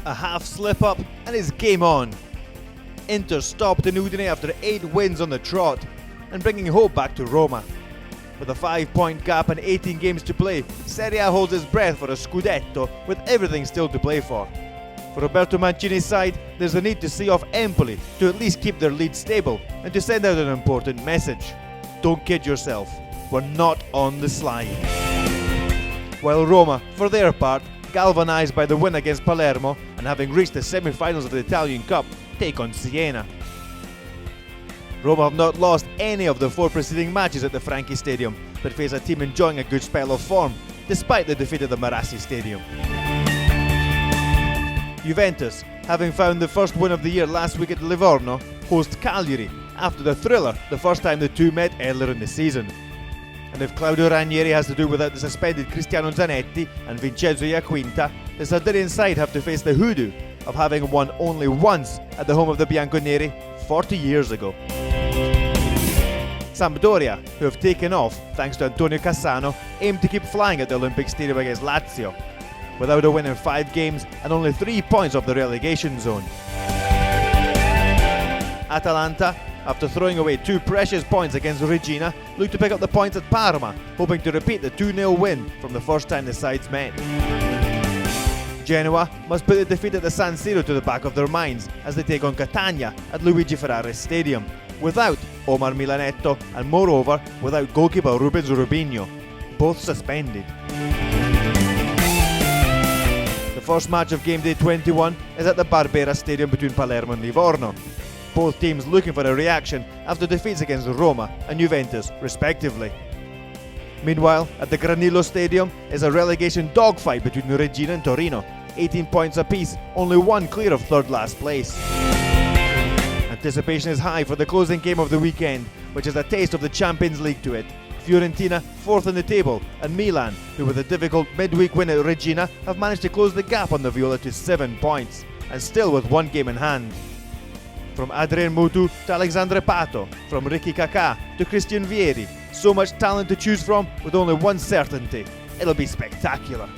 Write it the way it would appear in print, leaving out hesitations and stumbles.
A half slip up and it's game on. Inter stopped in Udine after 8 wins on the trot and bringing hope back to Roma. With a 5-point gap and 18 games to play, Serie A holds its breath for a Scudetto with everything still to play for. For Roberto Mancini's side, there's a need to see off Empoli to at least keep their lead stable and to send out an important message. Don't kid yourself, we're not on the slide. While Roma, for their part, galvanised by the win against Palermo and having reached the semi-finals of the Italian Cup, take on Siena. Roma have not lost any of the 4 preceding matches at the Franchi Stadium, but face a team enjoying a good spell of form, despite the defeat at the Marassi Stadium. Juventus, having found the first win of the year last week at Livorno, host Cagliari after the thriller the first time the two met earlier in the season. And if Claudio Ranieri has to do without the suspended Cristiano Zanetti and Vincenzo Iaquinta, the Sardinian side have to face the hoodoo of having won only once at the home of the Bianconeri 40 years ago. Sampdoria, who have taken off thanks to Antonio Cassano, aim to keep flying at the Olympic Stadium against Lazio, without a win in 5 games and only 3 points off the relegation zone. Atalanta, after throwing away 2 precious points against Reggina, look to pick up the points at Parma, hoping to repeat the 2-0 win from the first time the sides met. Genoa must put the defeat at the San Siro to the back of their minds as they take on Catania at Luigi Ferraris Stadium, without Omar Milanetto and moreover without goalkeeper Rubens Rubinho, both suspended. The first match of game day 21 is at the Barbera Stadium between Palermo and Livorno. Both teams looking for a reaction after defeats against Roma and Juventus respectively. Meanwhile, at the Granillo Stadium is a relegation dogfight between Reggina and Torino, 18 points apiece, only 1 clear of third last place. Anticipation is high for the closing game of the weekend, which is a taste of the Champions League to it. Fiorentina, 4th in the table, and Milan, who with a difficult midweek win at Reggina, have managed to close the gap on the Viola to 7 points, and still with 1 game in hand. From Adrien Mutu to Alexandre Pato, from Ricky Kaká to Christian Vieri, so much talent to choose from with only one certainty: it'll be spectacular.